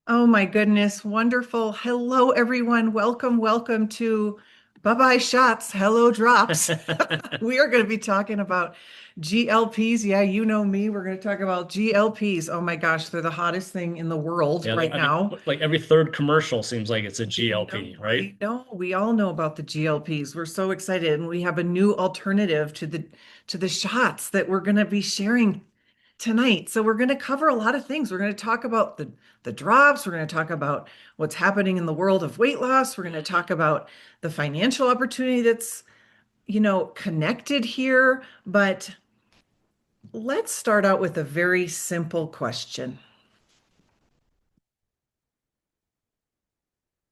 Oh my goodness, wonderful. Hello, everyone. Welcome to Bye Bye Shots, Hello Drops. We are going to be talking about GLPs. Yeah, you know me. We're going to talk about GLPs. Oh my gosh, they're the hottest thing in the world Yeah, right I mean, now. like every third commercial seems like it's a I know, GLP, right? I know. We all know about the GLPs. We're so excited, and we have a new alternative to the shots that we're going to be sharing tonight. So we're going to cover a lot of things. We're going to talk about the drops. We're going to talk about what's happening in the world of weight loss. We're going to talk about the financial opportunity that's, connected here. But let's start out with a very simple question.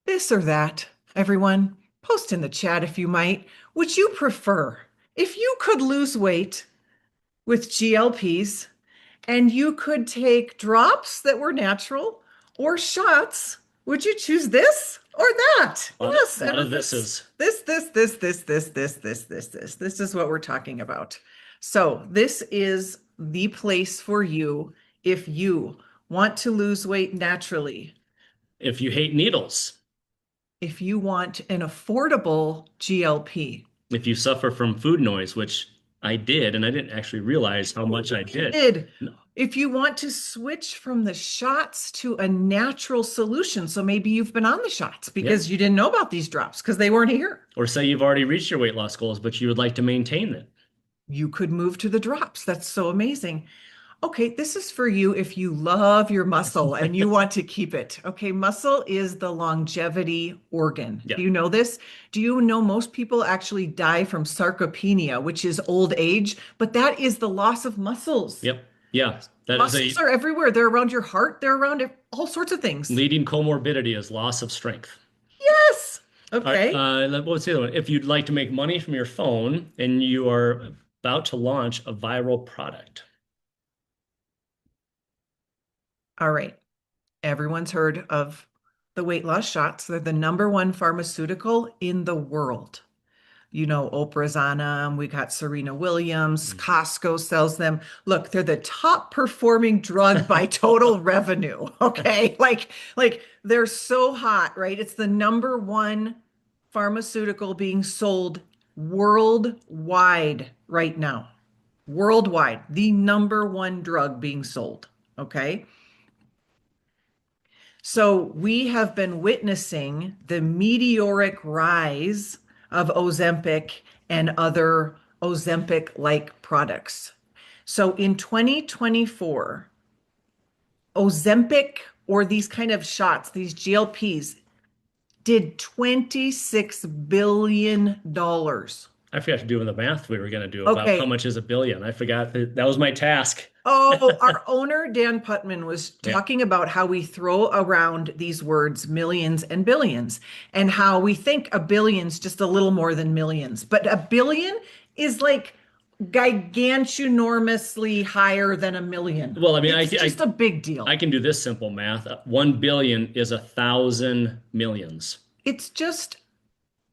This or that, everyone, post in the chat if you might. Would you prefer if you could lose weight with GLPs and you could take drops that were natural or shots? Would you choose this or that? Yes, A lot and of this is this is what we're talking about. So, this is the place for you if you want to lose weight naturally, if you hate needles, if you want an affordable GLP. if you suffer from food noise, which I did, and I didn't actually realize how much I You did. did. No. If you want to switch from the shots to a natural solution, so maybe you've been on the shots Yep. because you didn't know about these drops because they weren't here. Or say you've already reached your weight loss goals, but you would like to maintain it. You could move to the drops. That's so amazing. Okay, this is for you if you love your muscle and you want to keep it. Okay, muscle is the longevity organ. Yeah. Do you know this? Do you know most people actually die from sarcopenia, which is old age, but that is the loss of muscles. Yep. Yeah. That is Muscles a are everywhere. They're around your heart, they're around all sorts of things. leading comorbidity is loss of strength. Yes. All right. Okay. What's the other one? If you'd like to make money from your phone and you are about to launch a viral product. All right. Everyone's heard of the weight loss shots. They're the number one pharmaceutical in the world. You know, Oprah's on them. We got Serena Williams. Costco sells them. Look, they're the top performing drug by total revenue. Okay. Like they're so hot, right? It's the number one pharmaceutical being sold worldwide right now. Worldwide, the number one drug being sold. Okay. So we have been witnessing the meteoric rise of Ozempic and other Ozempic-like products. So in 2024, Ozempic or these kind of shots, these GLPs, did $26 billion. I forgot to do the math we were going to do about how Okay. much is a billion. I forgot that was my task. Oh, our owner, Dan Putman, was Yeah. talking about how we throw around these words millions and billions, and how we think a billion's just a little more than millions. But a billion is like gigantuenormously higher than a million. Well, I mean, It's just a big I deal. can do this simple math. 1 billion is 1,000 millions. It's just,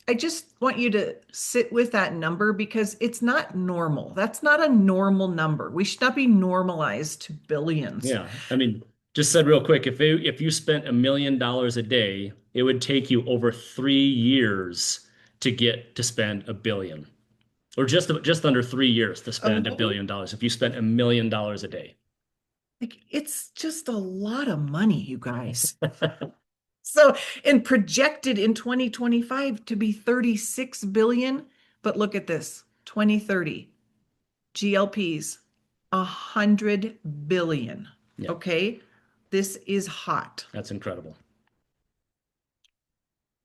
I just want you to sit with that number because it's not normal. That's not a normal number. We should not be normalized to billions. Yeah. I mean, just said real quick, if you spent $1 million a day, it would take you over 3 years to get to spend a billion, or just under 3 years to A spend a million? billion dollars if you spent $1 million a day. Like, it's just a lot of money, you guys. So, and projected in 2025 to be 36 billion. But look at this 2030, GLPs, 100 billion. Yeah, Okay. This is hot. that's incredible.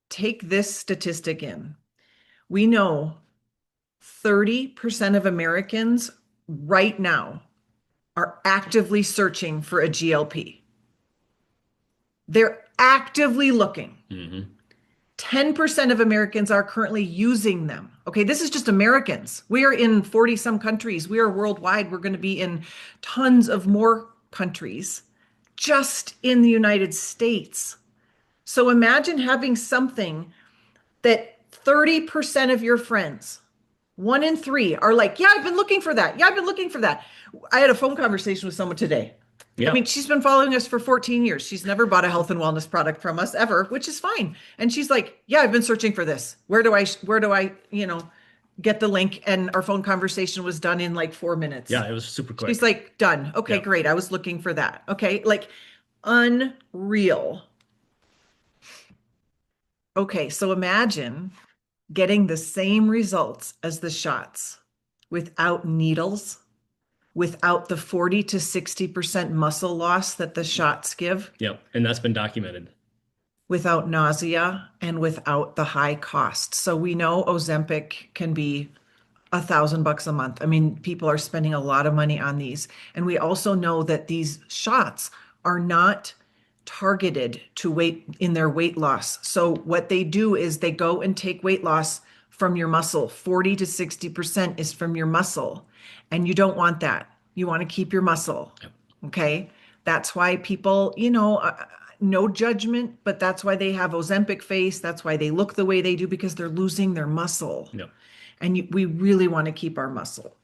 Take this statistic in. We know 30% of Americans right now are actively searching for a GLP. They're actively looking. Hmm. 10% of Americans are currently using them. Okay, this is just Americans. We are in 40 some countries. We are worldwide. We're going to be in tons of more countries just in the United States. So imagine having something that 30% of your friends, one in three, are like, yeah, I've been looking for that. Yeah, I've been looking for that. I had a phone conversation with someone today. I Yeah. mean, she's been following us for 14 years. She's never bought a health and wellness product from us ever, which is fine. And she's like, "Yeah, I've been searching for this. Where do I get the link?" And our phone conversation was done in like 4 minutes. Yeah, it was super She's quick. like, "Done. Okay, Yeah. great. I was looking for that." Okay, like unreal. Okay, so imagine getting the same results as the shots without needles, without the 40 to 60% muscle loss that the shots give, Yeah. And that's been documented. without nausea, and without the high cost. So we know Ozempic can be $1,000 a month. I mean, people are spending a lot of money on these. And we also know that these shots are not targeted to weight in their weight loss. So what they do is they go and take weight loss from your muscle. 40 to 60% is from your muscle. And you don't want that. You want to keep your muscle. Yep. Okay. That's why people, no judgment, but that's why they have Ozempic face. That's why they look the way they do, because they're losing their muscle. Yep. And we really want to keep our muscle.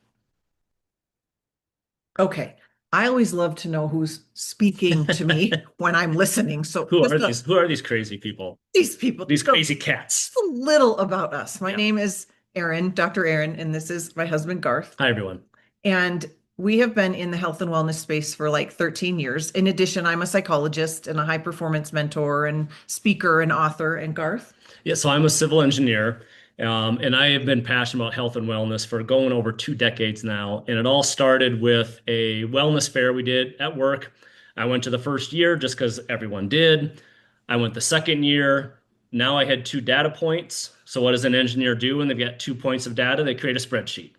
Okay. I always love to know who's speaking to me when I'm listening. So Who just are these? Who are these crazy people? these people. These So crazy cats. just a little about us. My Yeah. name is Erin, Dr. Erin, and this is my husband, Garth. Hi, everyone. And we have been in the health and wellness space for like 13 years. In addition, I'm a psychologist and a high performance mentor and speaker and author. And Garth? Yeah, so I'm a civil engineer, and I have been passionate about health and wellness for going over 2 decades now. And it all started with a wellness fair we did at work. I went to the first year just because everyone did. I went the second year. Now I had 2 data points. So what does an engineer do when they've got 2 points of data? They create a spreadsheet.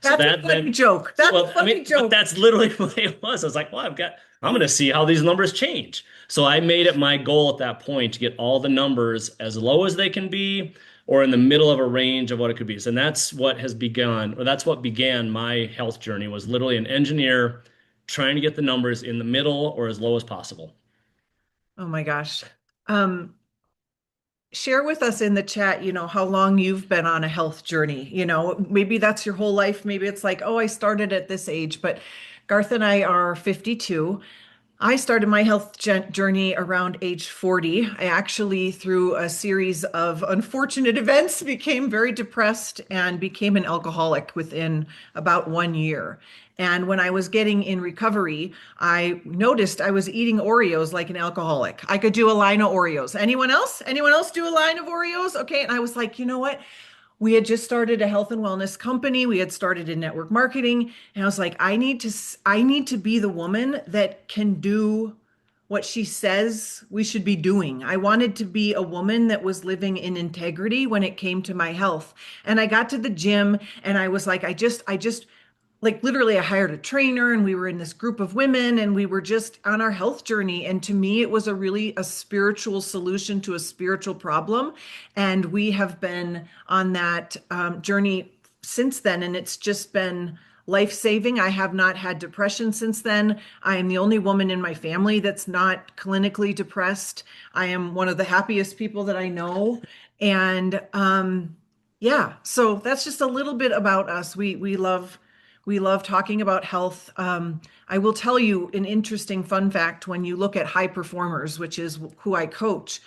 So That's a that funny then, joke. That's a well, I funny mean, but joke. that's literally what it was. I was like, well, I'm going to see how these numbers change. So I made it my goal at that point to get all the numbers as low as they can be or in the middle of a range of what it could be. So, and that's what has begun, or that's what began my health journey, was literally an engineer trying to get the numbers in the middle or as low as possible. Oh my gosh. Um, Share with us in the chat, how long you've been on a health journey. Maybe that's your whole life. Maybe it's like, oh, I started at this age. But Garth and I are 52. I started my health journey around age 40. I actually, through a series of unfortunate events, became very depressed and became an alcoholic within about 1 year. And when I was getting in recovery, I noticed I was eating Oreos like an alcoholic. I could do a line of Oreos. Anyone else? Anyone else do a line of Oreos? Okay. And I was like, you know what? We had just started a health and wellness company. We had started in network marketing, and I was like, I need to be the woman that can do what she says we should be doing. I wanted to be a woman that was living in integrity when it came to my health. And I got to the gym and I was like, I just like literally I hired a trainer and we were in this group of women and we were just on our health journey. And to me, it was a spiritual solution to a spiritual problem. And we have been on that journey since then. And it's just been life-saving. I have not had depression since then. I am the only woman in my family that's not clinically depressed. I am one of the happiest people that I know. And yeah, so that's just a little bit about us. We love talking about health. I will tell you an interesting fun fact when you look at high performers, which is who I coach.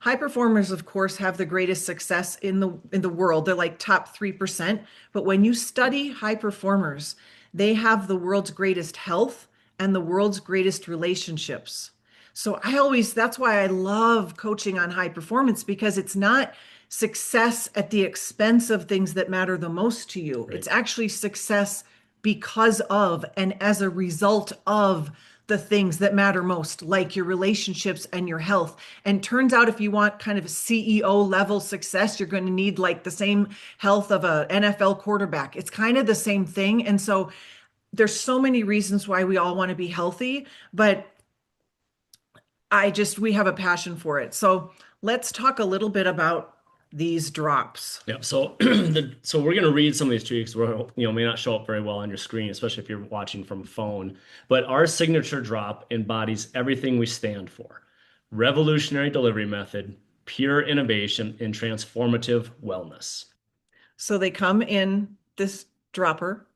High performers, of course, have the greatest success in the world. They're like top 3%. But when you study high performers, they have the world's greatest health and the world's greatest relationships. So that's why I love coaching on high performance, because it's not success at the expense of things that matter the most to you. Right. It's actually success because of and as a result of the things that matter most, like your relationships and your health. And turns out if you want kind of CEO level success, you're going to need like the same health of a NFL quarterback. It's kind of the same thing. And so there's so many reasons why we all want to be healthy, but we have a passion for it. So let's talk a little bit about these drops. Yeah. So, so we're going to read some of these tweaks. May not show up very well on your screen, especially if you're watching from a phone. But our signature drop embodies everything we stand for: revolutionary delivery method, pure innovation, and transformative wellness. So they come in this dropper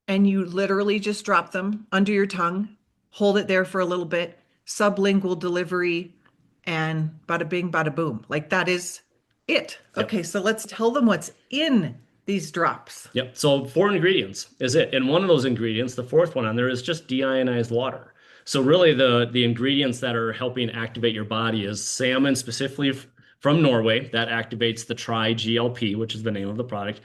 and you literally just drop them under your tongue, hold it there for a little bit, sublingual delivery, and bada bing, bada boom. Like that is it. Yep. Okay, so let's tell them what's in these drops. Yep. So 4 ingredients is it. And one of those ingredients, the fourth one on there, is just deionized water. So really the ingredients that are helping activate your body is salmon, specifically from Norway. That activates the triGLP, which is the name of the product.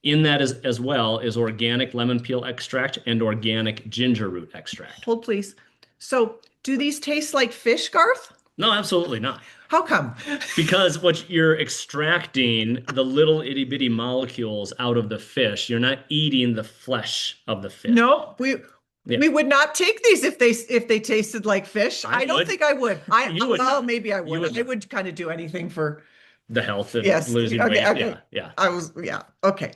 In that as well is organic lemon peel extract and organic ginger root extract. Hold, please. So, do these taste like fish, Garth? No, absolutely not. How come? Because what you're extracting the little itty bitty molecules out of the fish. You're not eating the flesh of the fish. No, Yeah. we would not take these if they tasted like fish. I I don't would. think I would. You would Well, not. maybe I You would. would I not. would kind of do anything for The health and yes. losing Okay, weight. okay. Yeah, yeah. Yeah. Okay.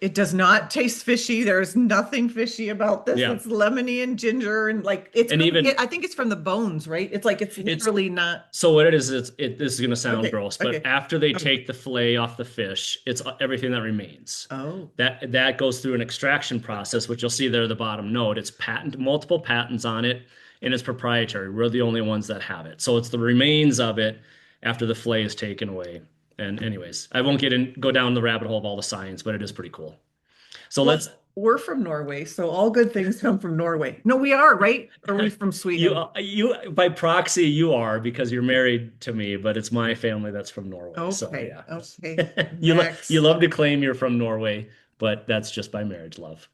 It does not taste fishy. There's nothing fishy about this. Yeah. It's lemony and ginger and like it's And even I think it's from the bones, right? It's like it's it's literally not so what it is, this is going to sound okay. gross, but Okay. after they Okay. take the fillet off the fish, it's everything that remains. Oh. That goes through an extraction process, which you'll see there at the bottom note. It's multiple patents on it, and it's proprietary. We're the only ones that have it. So it's the remains of it after the fillet is taken away. And anyways, I won't go down the rabbit hole of all the science, but it is pretty cool. So Well, let's we're from Norway, so all good things come from Norway. No, we are, right? Or are we from Sweden? you by proxy you are because you're married to me, but it's my family that's from Norway. So Okay. yeah. Okay. You Next. love to claim you're from Norway, but that's just by marriage, love.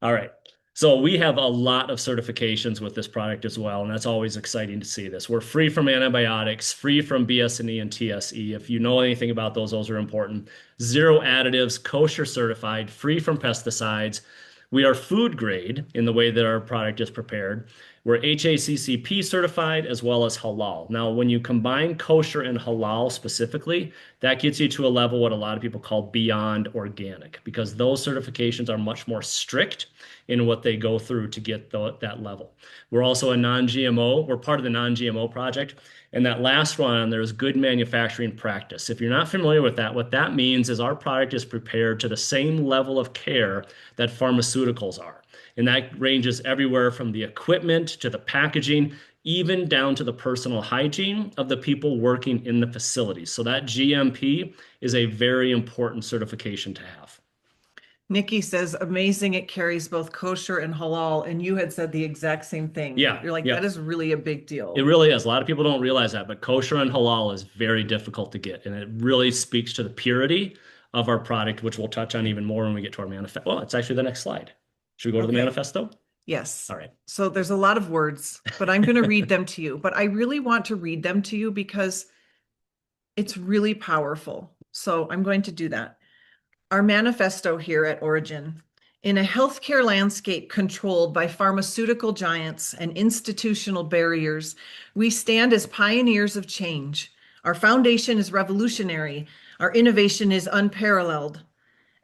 All right. So we have a lot of certifications with this product as well, and that's always exciting to see this. We're free from antibiotics, free from BSE and TSE. If you know anything about those are important. Zero additives, kosher certified, free from pesticides. We are food grade in the way that our product is prepared. We're HACCP certified as well as halal. Now, when you combine kosher and halal specifically, that gets you to a level what a lot of people call beyond organic, because those certifications are much more strict in what they go through to get that level. We're also a non-GMO. We're part of the non-GMO project. And that last one on there is good manufacturing practice. If you're not familiar with that, what that means is our product is prepared to the same level of care that pharmaceuticals are. And that ranges everywhere from the equipment to the packaging, even down to the personal hygiene of the people working in the facilities. So that GMP is a very important certification to have. Nikki says, amazing, it carries both kosher and halal. And you had said the exact same thing. Yeah. You're like, yeah. that is really a big deal. It really is. A lot of people don't realize that, but kosher and halal is very difficult to get. And it really speaks to the purity of our product, which we'll touch on even more when we get to our manifesto. Well, it's actually the next slide. Should we go to the manifesto? Yes. All right. So there's a lot of words, but I'm going to read them to you. But I really want to read them to you because it's really powerful. So I'm going to do that. Our manifesto here at ORYGN. In a healthcare landscape controlled by pharmaceutical giants and institutional barriers, we stand as pioneers of change. Our foundation is revolutionary, our innovation is unparalleled,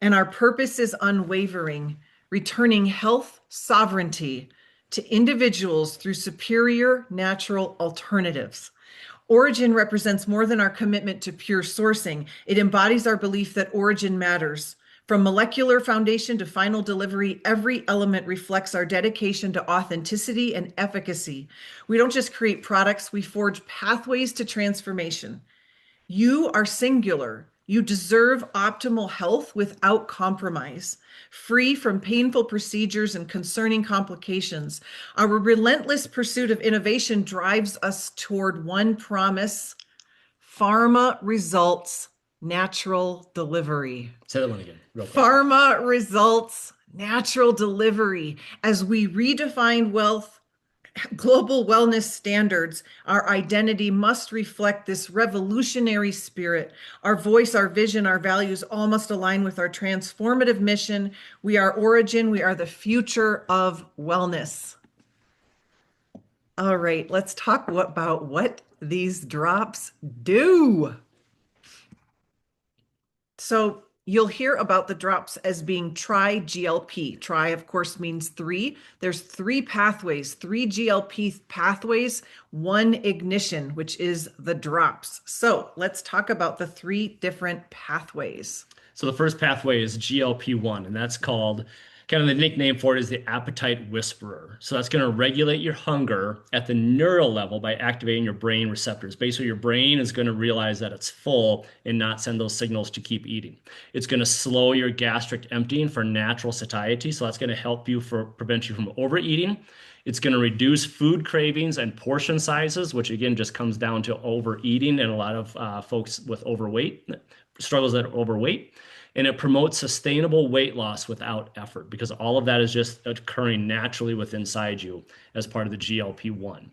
and our purpose is unwavering, returning health sovereignty to individuals through superior natural alternatives. ORYGN represents more than our commitment to pure sourcing. It embodies our belief that origin matters. From molecular foundation to final delivery, every element reflects our dedication to authenticity and efficacy. We don't just create products, we forge pathways to transformation. You are singular. You deserve optimal health without compromise, free from painful procedures and concerning complications. Our relentless pursuit of innovation drives us toward one promise: pharma results, natural delivery. Say that one again, real quick. Pharma results, natural delivery. As we redefine global wellness standards, our identity must reflect this revolutionary spirit. Our voice, our vision, our values all must align with our transformative mission. We are ORYGN. We are the future of wellness. All right, let's talk about what these drops do. So you'll hear about the drops as being triGLP. Tri, of course, means three. There's three pathways, three GLP pathways, one ignition, which is the drops. So let's talk about the three different pathways. So the first pathway is GLP-1, and that's called Kind of the nickname for it is the appetite whisperer. So that's going to regulate your hunger at the neural level by activating your brain receptors. Basically, your brain is going to realize that it's full and not send those signals to keep eating. It's going to slow your gastric emptying for natural satiety. So that's going to help you prevent you from overeating. It's going to reduce food cravings and portion sizes, which again just comes down to overeating and a lot of folks with overweight struggles that are overweight. And it promotes sustainable weight loss without effort because all of that is just occurring naturally within inside you as part of the GLP-1.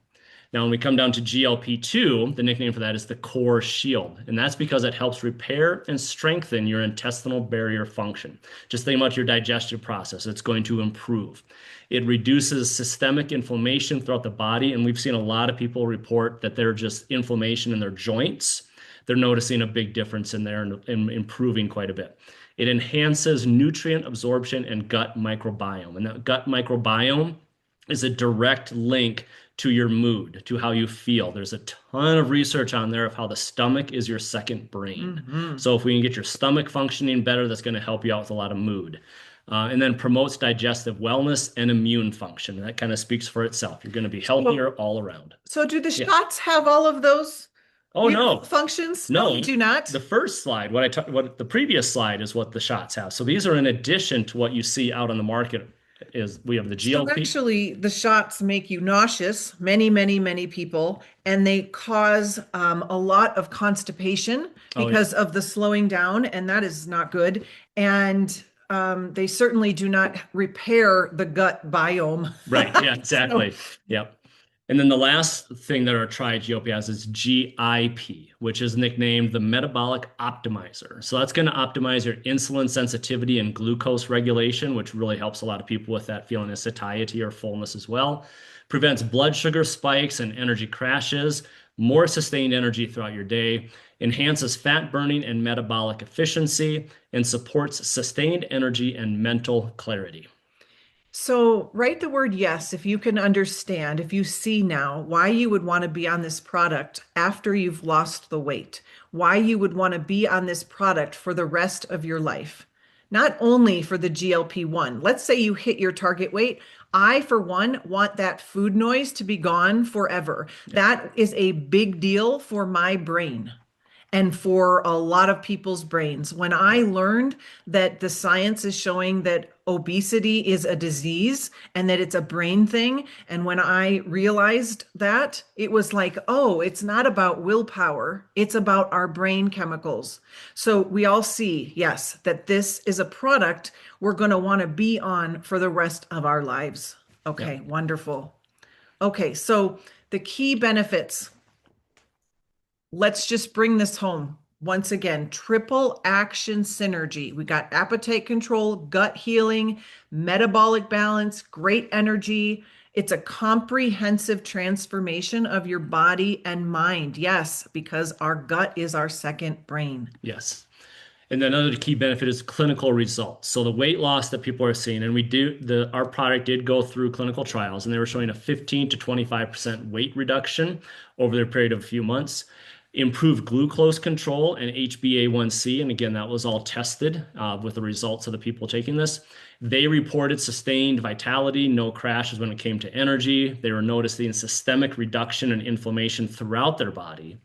Now, when we come down to GLP-2, the nickname for that is the core shield. And that's because it helps repair and strengthen your intestinal barrier function. Just think about your digestive process. It's going to improve. It reduces systemic inflammation throughout the body. And we've seen a lot of people report that they're just inflammation in their joints. They're noticing a big difference in there and improving quite a bit. It enhances nutrient absorption and gut microbiome. And that gut microbiome is a direct link to your mood, to how you feel. There's a ton of research on there of how the stomach is your second brain. Mm-hmm. So if we can get your stomach functioning better, that's going to help you out with a lot of mood. And then promotes digestive wellness and immune function. That kind of speaks for itself. You're going to be healthier all around. So do the Yeah. shots have all of those Oh no. functions? No, they do not. the first slide, what the previous slide is what the shots have. So these are in addition to what you see out on the market is we have the So GLP. actually, the shots make you nauseous, many, many, many people, and they cause a lot of constipation Oh, yeah. because of the slowing down, and that is not good. And they certainly do not repair the gut biome. Right. Yeah, exactly. Yep. And then the last thing that our tri-GLP has is GIP, which is nicknamed the metabolic optimizer. So that's going to optimize your insulin sensitivity and glucose regulation, which really helps a lot of people with that feeling of satiety or fullness as well. Prevents blood sugar spikes and energy crashes, more sustained energy throughout your day, enhances fat burning and metabolic efficiency, and supports sustained energy and mental clarity. So write the word yes if you can understand, if you see now why you would want to be on this product after you've lost the weight, why you would want to be on this product for the rest of your life, not only for the GLP-1. Let's say you hit your target weight. I, for one, want that food noise to be gone forever. That is a big deal for my brain and for a lot of people's brains. When I learned that the science is showing that obesity is a disease and that it's a brain thing, and when I realized that, it was like, oh, it's not about willpower, it's about our brain chemicals. So we all see, yes, that this is a product we're going to want to be on for the rest of our lives. Okay, wonderful. Okay, so the key benefits. Let's just bring this home. Once again, triple action synergy. We got appetite control, gut healing, metabolic balance, great energy. It's a comprehensive transformation of your body and mind. Yes, because our gut is our second brain. Yes. And then another key benefit is clinical results. So the weight loss that people are seeing, and our product did go through clinical trials, and they were showing a 15 to 25% weight reduction over the period of a few months. Improved glucose control and HbA1c. And again, that was all tested with the results of the people taking this. They reported sustained vitality, no crashes when it came to energy. They were noticing systemic reduction in inflammation throughout their body.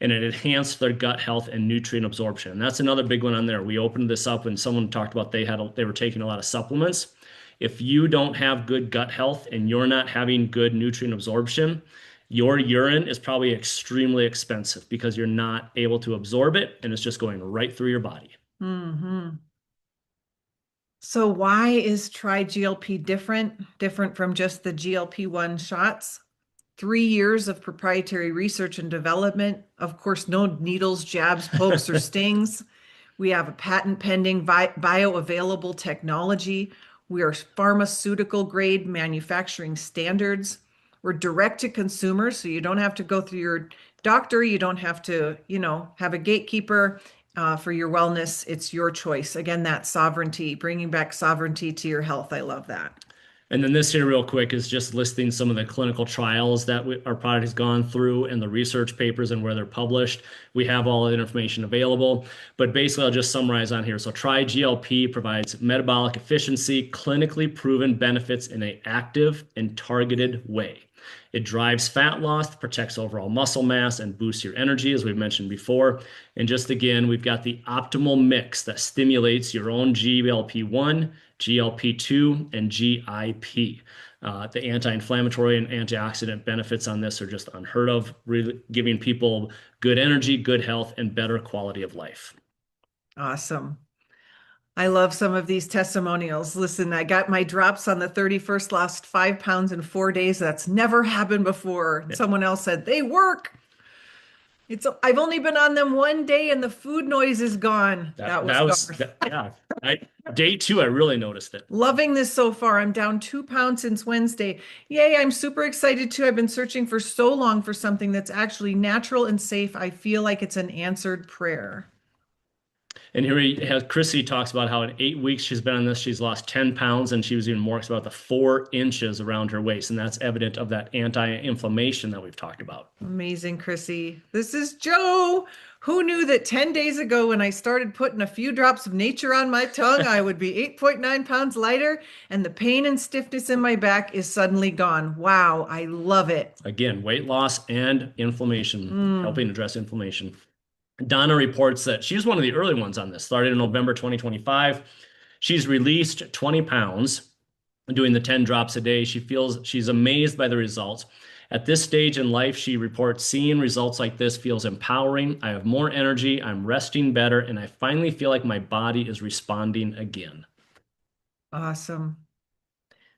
And it enhanced their gut health and nutrient absorption. And that's another big one on there. We opened this up and someone talked about they were taking a lot of supplements. If you don't have good gut health and you're not having good nutrient absorption, your urine is probably extremely expensive because you're not able to absorb it and it's just going right through your body. Mm-hmm. So why is triGLP different from just the GLP-1 shots? 3 years of proprietary research and development. Of course, no needles, jabs, pokes, or stings. We have a patent pending bioavailable technology. We are pharmaceutical grade manufacturing standards. We're direct to consumer, so you don't have to go through your doctor. You don't have to, have a gatekeeper for your wellness. It's your choice. Again, that sovereignty, bringing back sovereignty to your health. I love that. And then this here, real quick, is just listing some of the clinical trials that our product has gone through and the research papers and where they're published. We have all the information available, but basically, I'll just summarize on here. So, triGLP provides metabolic efficiency, clinically proven benefits in an active and targeted way. It drives fat loss, protects overall muscle mass, and boosts your energy, as we've mentioned before. And just again, we've got the optimal mix that stimulates your own GLP-1, GLP-2, and GIP. The anti-inflammatory and antioxidant benefits on this are just unheard of, really giving people good energy, good health, and better quality of life. Awesome. I love some of these testimonials. Listen, I got my drops on the 31st, lost 5 pounds in 4 days. That's never happened before. Yeah. Someone else said they work. I've only been on them one day and the food noise is gone. That was Garth. Yeah. Day two, I really noticed it. Loving this so far. I'm down 2 pounds since Wednesday. Yay, I'm super excited too. I've been searching for so long for something that's actually natural and safe. I feel like it's an answered prayer. And here he has Chrissy talks about how in 8 weeks she's been on this, she's lost 10 pounds, and she was even more excited about the 4 inches around her waist. And that's evident of that anti-inflammation that we've talked about. Amazing, Chrissy. This is Joe. Who knew that 10 days ago, when I started putting a few drops of nature on my tongue, I would be 8.9 pounds lighter, and the pain and stiffness in my back is suddenly gone. Wow, I love it. Again, weight loss and inflammation, helping address inflammation. Donna reports that she's one of the early ones on this, started in November 2025. She's released 20 pounds doing the 10 drops a day. She feels she's amazed by the results. At this stage in life, she reports seeing results like this feels empowering. I have more energy, I'm resting better, and I finally feel like my body is responding again. Awesome.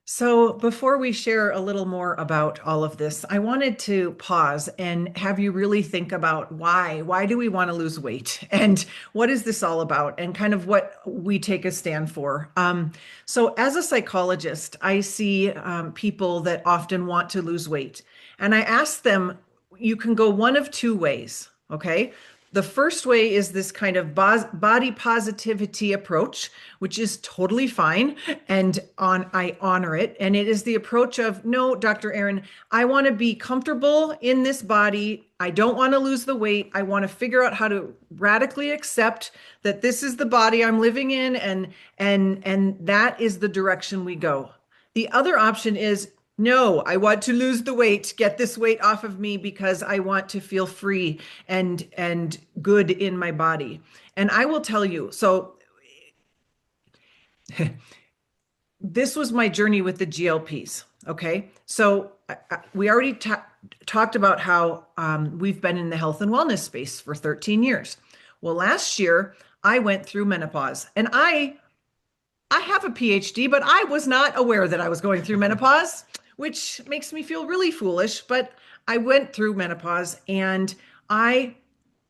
So before we share a little more about all of this, I wanted to pause and have you really think about why. Why do we want to lose weight? And what is this all about? And kind of what we take a stand for. So as a psychologist, I see people that often want to lose weight. And I ask them, you can go one of two ways, okay? The first way is this kind of body positivity approach, which is totally fine. And I honor it. And it is the approach of, no, Dr. Aaron, I want to be comfortable in this body. I don't want to lose the weight. I want to figure out how to radically accept that this is the body I'm living in, and that is the direction we go. The other option is, no, I want to lose the weight, get this weight off of me because I want to feel free and good in my body. And I will tell you, so this was my journey with the GLPs. Okay. So we already talked about how we've been in the health and wellness space for 13 years. Well, last year I went through menopause, and I have a PhD, but I was not aware that I was going through menopause, which makes me feel really foolish. But I went through menopause and I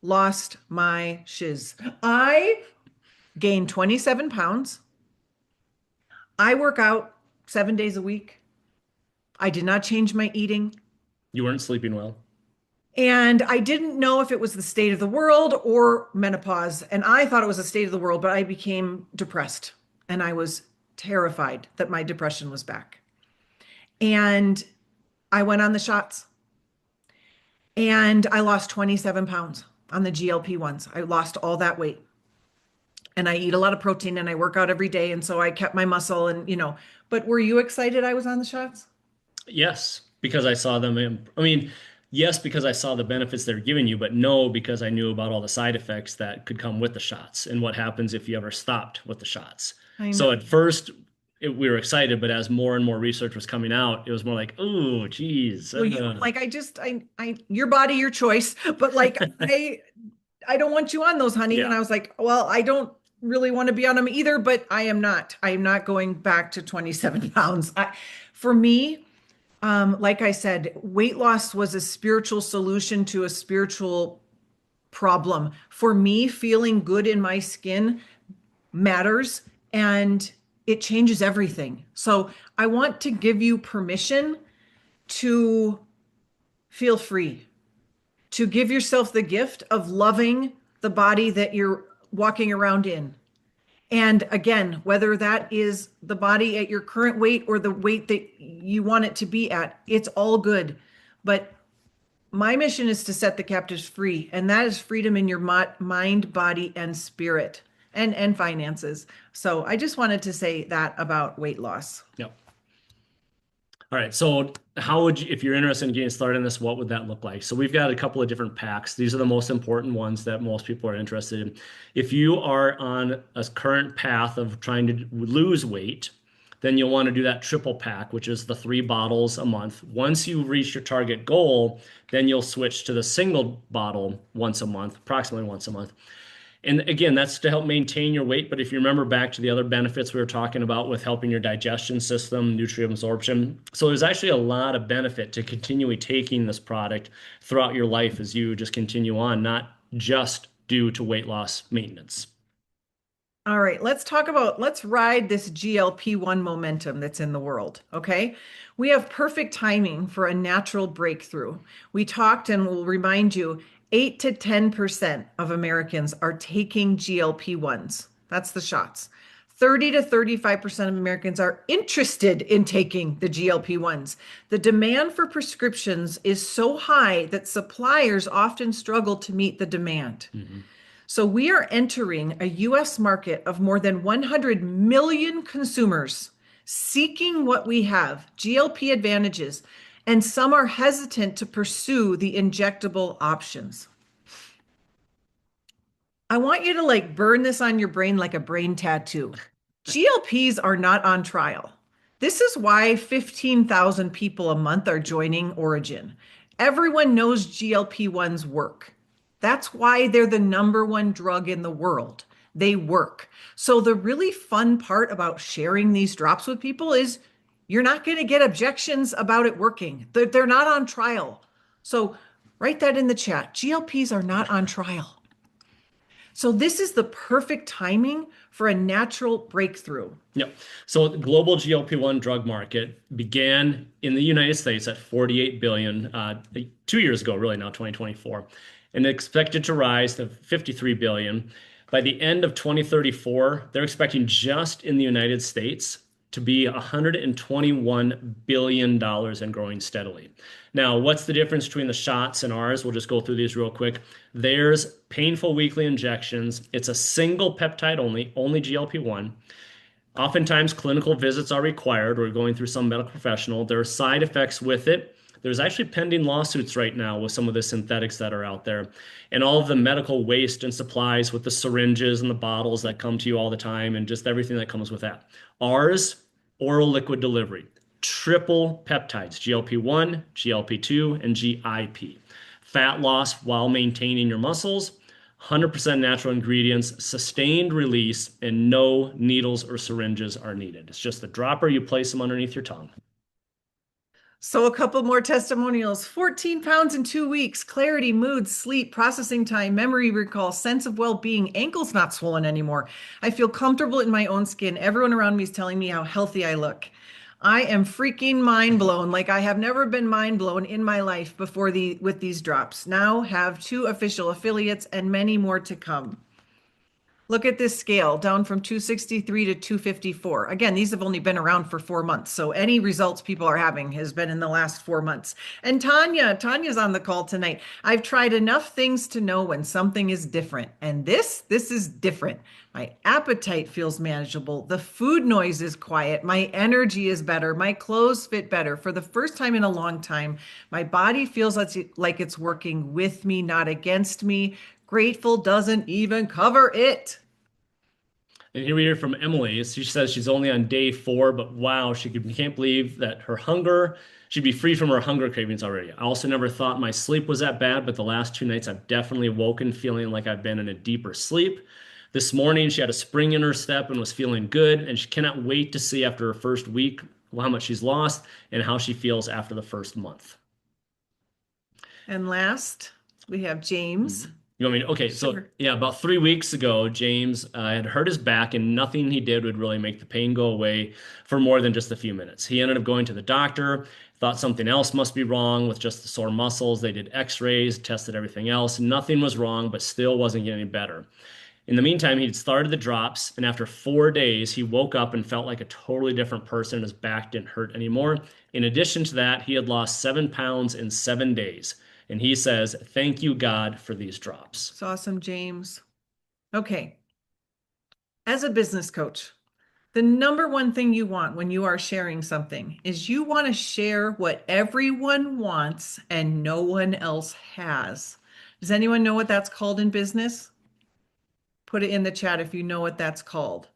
lost my shiz. I gained 27 pounds. I work out 7 days a week. I did not change my eating. You weren't sleeping well. And I didn't know if it was the state of the world or menopause. And I thought it was the state of the world, but I became depressed. And I was terrified that my depression was back. And I went on the shots. And I lost 27 pounds on the GLP ones. I lost all that weight. And I eat a lot of protein and I work out every day. And so I kept my muscle and, but were you excited I was on the shots? Yes, because I saw them. Yes, because I saw the benefits they're giving you, but no, because I knew about all the side effects that could come with the shots and what happens if you ever stopped with the shots. So at first we were excited, but as more and more research was coming out, it was more like, oh, geez. Well, your body, your choice, but like, I don't want you on those, honey. Yeah. And I was like, well, I don't really want to be on them either, but I am not going back to 27 pounds. For me, like I said, weight loss was a spiritual solution to a spiritual problem. For me, feeling good in my skin matters and it changes everything. So I want to give you permission to feel free, to give yourself the gift of loving the body that you're walking around in. And again, whether that is the body at your current weight or the weight that you want it to be at, it's all good. But my mission is to set the captives free, and that is freedom in your mind, body, and spirit, and finances. So I just wanted to say that about weight loss. Yep. All right. So how would you, if you're interested in getting started in this, what would that look like? So we've got a couple of different packs. These are the most important ones that most people are interested in. If you are on a current path of trying to lose weight, then you'll want to do that triple pack, which is the 3 bottles a month. Once you reach your target goal, then you'll switch to the single bottle once a month, approximately once a month. And again, that's to help maintain your weight. But if you remember back to the other benefits we were talking about with helping your digestion system, nutrient absorption. So there's actually a lot of benefit to continually taking this product throughout your life as you just continue on, not just due to weight loss maintenance. All right, let's ride this GLP-1 momentum that's in the world, okay? We have perfect timing for a natural breakthrough. We talked and we'll remind you, 8 to 10% of Americans are taking GLP-1s. That's the shots. 30 to 35% of Americans are interested in taking the GLP-1s. The demand for prescriptions is so high that suppliers often struggle to meet the demand. Mhm. So we are entering a US market of more than 100 million consumers seeking what we have, GLP advantages, and some are hesitant to pursue the injectable options. I want you to like burn this on your brain like a brain tattoo. GLPs are not on trial. This is why 15,000 people a month are joining ORYGN. Everyone knows GLP-1s work. That's why they're the #1 drug in the world. They work. So the really fun part about sharing these drops with people is you're not going to get objections about it working. They're not on trial. So write that in the chat. GLPs are not on trial. So this is the perfect timing for a natural breakthrough. Yep. So the global GLP-1 drug market began in the United States at 48 billion 2 years ago, really now 2024, and expected to rise to 53 billion. By the end of 2034, they're expecting just in the United States to be $121 billion and growing steadily. Now, what's the difference between the shots and ours? We'll just go through these real quick. There's painful weekly injections. It's a single peptide only GLP-1. Oftentimes, clinical visits are required. We're going through some medical professional. There are side effects with it. There's actually pending lawsuits right now with some of the synthetics that are out there. And all of the medical waste and supplies with the syringes and the bottles that come to you all the time and just everything that comes with that. Ours, oral liquid delivery, triple peptides, GLP-1, GLP-2, and GIP. Fat loss while maintaining your muscles, 100% natural ingredients, sustained release, and no needles or syringes are needed. It's just the dropper, you place them underneath your tongue. So a couple more testimonials. 14 pounds in 2 weeks, clarity, mood, sleep, processing time, memory recall, sense of well-being, ankles not swollen anymore. I feel comfortable in my own skin. Everyone around me is telling me how healthy I look. I am freaking mind blown. Like I have never been mind blown in my life before with these drops. Now have 2 official affiliates and many more to come. Look at this scale down from 263 to 254. Again, these have only been around for 4 months. So any results people are having has been in the last 4 months. And Tanya's on the call tonight. I've tried enough things to know when something is different. And this is different. My appetite feels manageable. The food noise is quiet. My energy is better. My clothes fit better. For the first time in a long time, my body feels like it's working with me, not against me. Grateful doesn't even cover it. And here we hear from Emily. She says she's only on day 4, but wow, can't believe that she'd be free from her hunger cravings already. I also never thought my sleep was that bad, but the last 2 nights I've definitely woken feeling like I've been in a deeper sleep. This morning she had a spring in her step and was feeling good, and she cannot wait to see after her first week how much she's lost and how she feels after the first month. And last, we have James. You want me to? Okay, so Sure. yeah, about 3 weeks ago, James had hurt his back, and nothing he did would really make the pain go away for more than just a few minutes. He ended up going to the doctor, thought something else must be wrong with just the sore muscles. They did x-rays, tested everything else. Nothing was wrong, but still wasn't getting any better. In the meantime, he'd started the drops, and after 4 days, he woke up and felt like a totally different person. His back didn't hurt anymore. In addition to that, he had lost 7 pounds in 7 days. And he says, "Thank you, God, for these drops." It's awesome, James. Okay. As a business coach, the number one thing you want when you are sharing something is you want to share what everyone wants and no one else has. Does anyone know what that's called in business? Put it in the chat if you know what that's called.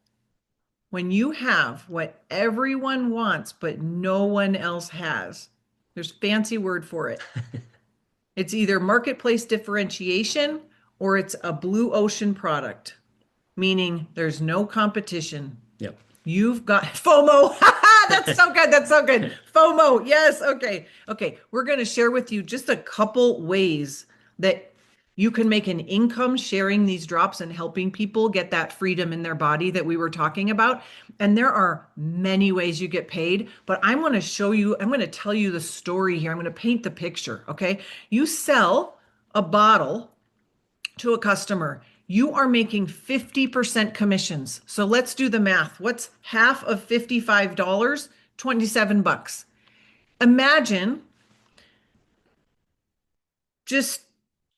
When you have what everyone wants, but no one else has, there's a fancy word for it. It's either marketplace differentiation or it's a blue ocean product, meaning there's no competition. Yep. You've got FOMO. That's so good. That's so good. FOMO. Yes. Okay. Okay. We're going to share with you just a couple ways that you can make an income sharing these drops and helping people get that freedom in their body that we were talking about. And there are many ways you get paid, but I'm going to show you, I'm going to tell you the story here. I'm going to paint the picture. Okay. You sell a bottle to a customer, you are making 50% commissions. So let's do the math. What's half of $55? 27 bucks. Imagine just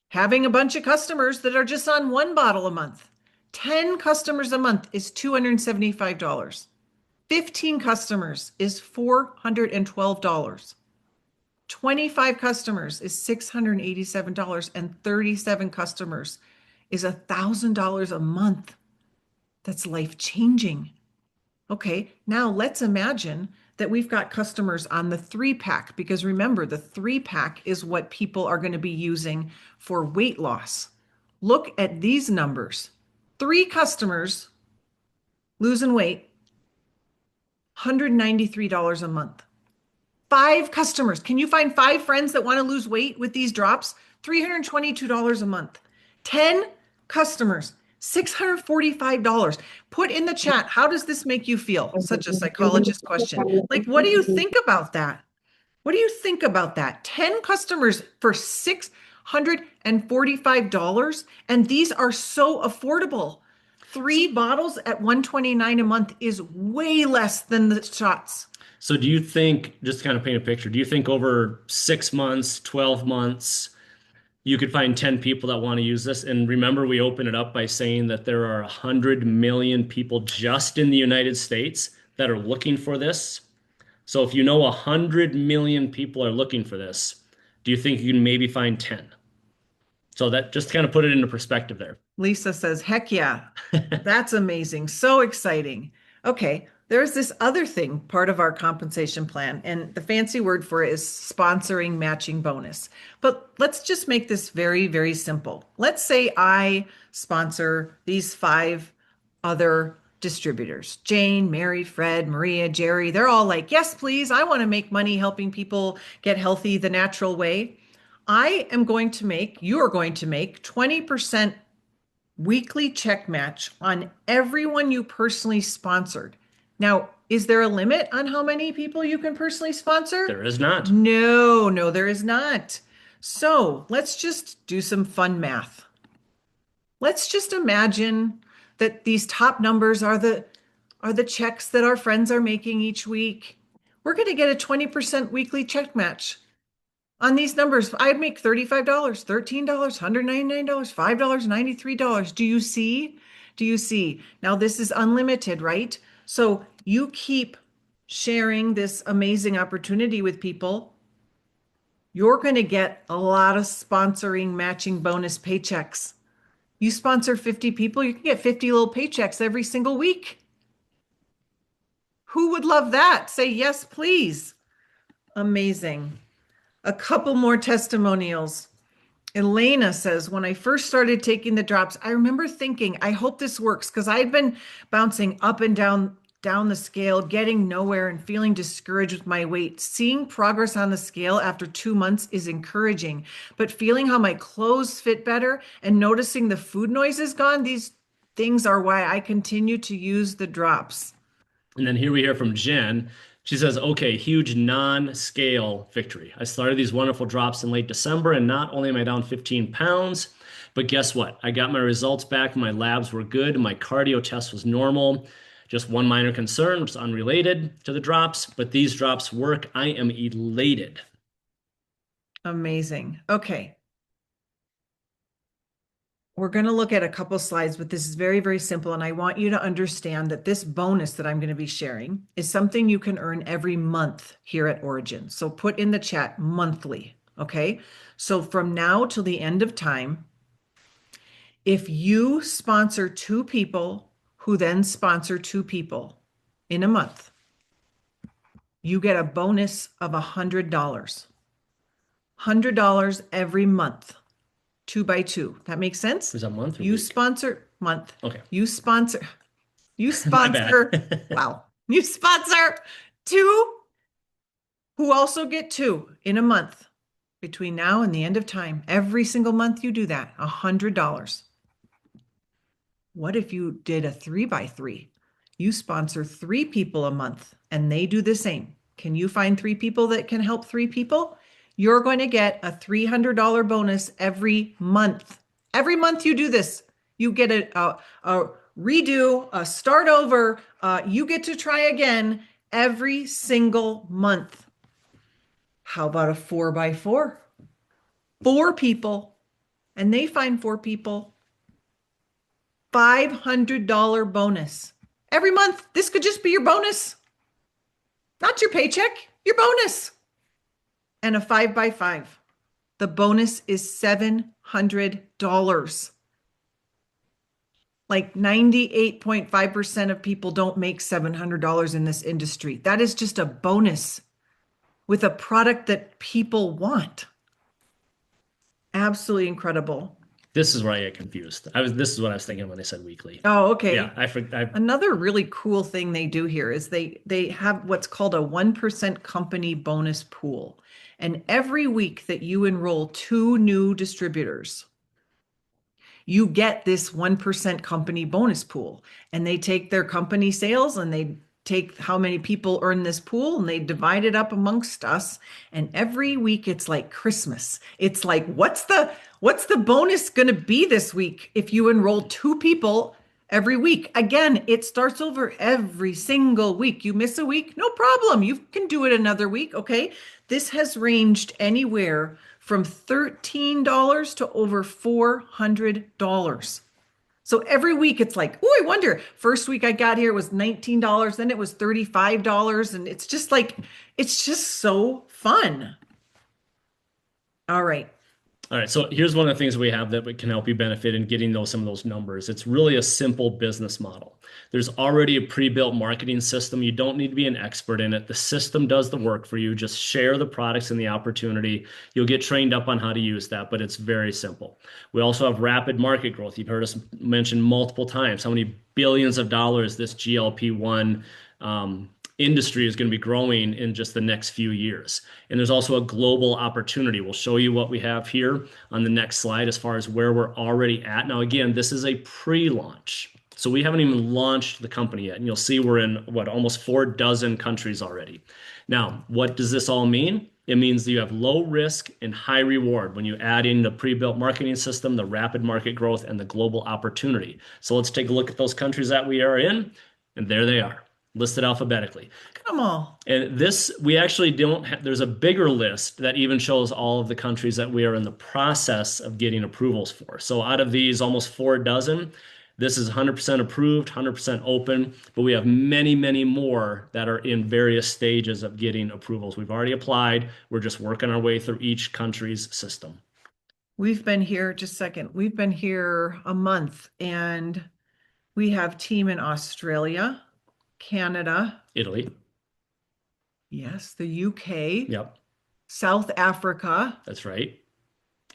having a bunch of customers that are just on one bottle a month. 10 customers a month is $275. 15 customers is $412. 25 customers is $687, and 37 customers is $1,000 a month. That's life-changing. Okay, now let's imagine that we've got customers on the 3-pack, because remember, the 3-pack is what people are going to be using for weight loss. Look at these numbers. 3 customers losing weight, $193 a month. 5 customers. Can you find 5 friends that want to lose weight with these drops? $322 a month. 10 customers, $645. Put in the chat, how does this make you feel? Such a psychologist question. Like, what do you think about that? What do you think about that? 10 customers for $645, and these are so affordable. 3 bottles at $129 a month is way less than the shots. So do you think, just to kind of paint a picture, do you think over 6 months, 12 months, you could find 10 people that want to use this? And remember, we open it up by saying that there are 100 million people just in the United States that are looking for this. So if you know 100 million people are looking for this, do you think you can maybe find 10? So that just kind of put it into perspective there. Lisa says, heck yeah, that's amazing. So exciting. Okay, there's this other thing, part of our compensation plan, and the fancy word for it is sponsoring matching bonus. But let's just make this very, very simple. Let's say I sponsor these 5 other distributors. Jane, Mary, Fred, Maria, Jerry, they're all like, yes, please, I want to make money helping people get healthy the natural way. I am going to make, you are going to make 20% weekly check match on everyone you personally sponsored. Now, is there a limit on how many people you can personally sponsor? There is not. No, there is not. So let's just do some fun math. Let's just imagine that these top numbers are the checks that our friends are making each week. We're going to get a 20% weekly check match. On these numbers, I'd make $35, $13, $199, $5, $93. Do you see? Do you see? Now, this is unlimited, right? So you keep sharing this amazing opportunity with people. You're going to get a lot of sponsoring matching bonus paychecks. You sponsor 50 people, you can get 50 little paychecks every single week. Who would love that? Say yes, please. Amazing. A couple more testimonials. Elena says, when I first started taking the drops, I remember thinking, I hope this works, because I had been bouncing up and down the scale, getting nowhere and feeling discouraged with my weight. Seeing progress on the scale after 2 months is encouraging, but feeling how my clothes fit better and noticing the food noise is gone, these things are why I continue to use the drops. And then here we hear from Jen. She says, okay, huge non-scale victory. I started these wonderful drops in late December, and not only am I down 15 pounds, but guess what? I got my results back. My labs were good. My cardio test was normal. Just one minor concern, which is unrelated to the drops, but these drops work. I am elated. Amazing. Okay. We're going to look at a couple slides, but this is very, very simple. And I want you to understand that this bonus that I'm going to be sharing is something you can earn every month here at ORYGN. So put in the chat monthly. Okay. So from now till the end of time, if you sponsor two people who then sponsor two people in a month, you get a bonus of $100. $100 every month. 2 by 2. That makes sense? Is that month or You week? sponsor month. Okay. You sponsor, you My sponsor, bad. wow. You sponsor two who also get two in a month between now and the end of time. Every single month you do that, $100. What if you did a 3 by 3? You sponsor three people a month and they do the same. Can you find three people that can help three people? You're going to get a $300 bonus every month. Every month you do this, you get a redo, a start over. You get to try again every single month. How about a 4 by 4? Four people, and they find four people. $500 bonus every month. This could just be your bonus, not your paycheck, your bonus. And a 5 by 5. The bonus is $700. Like 98.5% of people don't make $700 in this industry. That is just a bonus with a product that people want. Absolutely incredible. This is where I get confused. This is what I was thinking when they said weekly. Oh, okay. Yeah, Another really cool thing they do here is they have what's called a 1% company bonus pool. And every week that you enroll two new distributors, you get this 1% company bonus pool. And they take their company sales and they take how many people earn this pool and they divide it up amongst us. And every week it's like Christmas. It's like, what's the bonus going to be this week if you enroll two people every week? Again, it starts over every single week. You miss a week, no problem. You can do it another week. Okay. This has ranged anywhere from $13 to over $400. So every week it's like, oh, I wonder. First week I got here was $19, then it was $35. And it's just like, it's just so fun. All right. All right, so here's one of the things we have that can help you benefit in getting some of those numbers. It's really a simple business model. There's already a pre-built marketing system. You don't need to be an expert in it. The system does the work for you. Just share the products and the opportunity. You'll get trained up on how to use that, but it's very simple. We also have rapid market growth. You've heard us mention multiple times how many billions of dollars this GLP-1 industry is going to be growing in just the next few years. And there's also a global opportunity. We'll show you what we have here on the next slide as far as where we're already at. Now, again, this is a pre-launch. So we haven't even launched the company yet. And you'll see we're in almost 4 dozen countries already. Now, what does this all mean? It means that you have low risk and high reward when you add in the pre-built marketing system, the rapid market growth, and the global opportunity. So let's take a look at those countries that we are in. And there they are, listed alphabetically. Come on. And this, we actually don't have, there's a bigger list that even shows all of the countries that we are in the process of getting approvals for. So out of these almost 4 dozen, this is 100% approved, 100% open, but we have many, many more that are in various stages of getting approvals. We've already applied. We're just working our way through each country's system. We've been here, just a second. We've been here a month and we have team in Australia, Canada, Italy. yes, the UK, Yep, South Africa. that's right.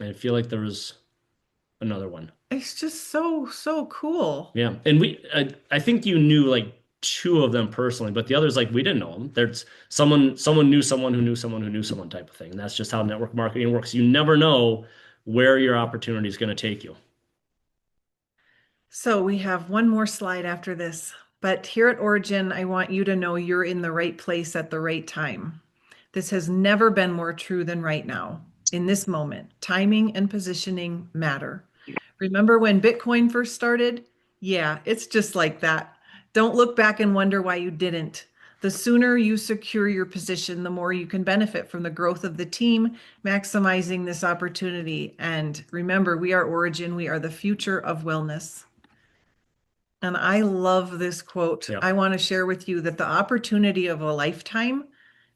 And I feel like there was another one. It's just so cool. Yeah. And I think you knew like 2 of them personally, but the others, like, we didn't know them. There's someone knew someone who knew someone who knew someone type of thing. And that's just how network marketing works. You never know where your opportunity is going to take you. So we have one more slide after this, But here at Origin, I want you to know you're in the right place at the right time. This has never been more true than right now. In this moment, timing and positioning matter. Remember when Bitcoin first started? Yeah, it's just like that. Don't look back and wonder why you didn't. The sooner you secure your position, the more you can benefit from the growth of the team, maximizing this opportunity. And remember, we are Origin, we are the future of wellness. And I love this quote. Yeah. I want to share with you that the opportunity of a lifetime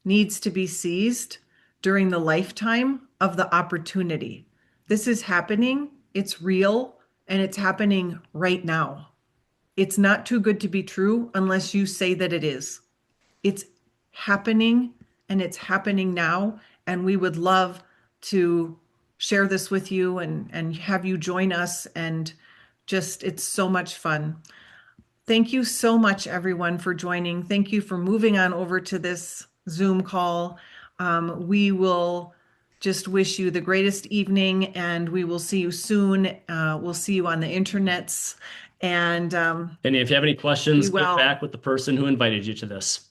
needs to be seized during the lifetime of the opportunity. This is happening, it's real, and it's happening right now. It's not too good to be true unless you say that it is. It's happening and it's happening now. And we would love to share this with you and have you join us. And just, it's so much fun. Thank you so much, everyone, for joining. Thank you for moving on over to this Zoom call. We will just wish you the greatest evening, and we will see you soon. We'll see you on the internets, and And if you have any be questions, get well. back with the person who invited you to this.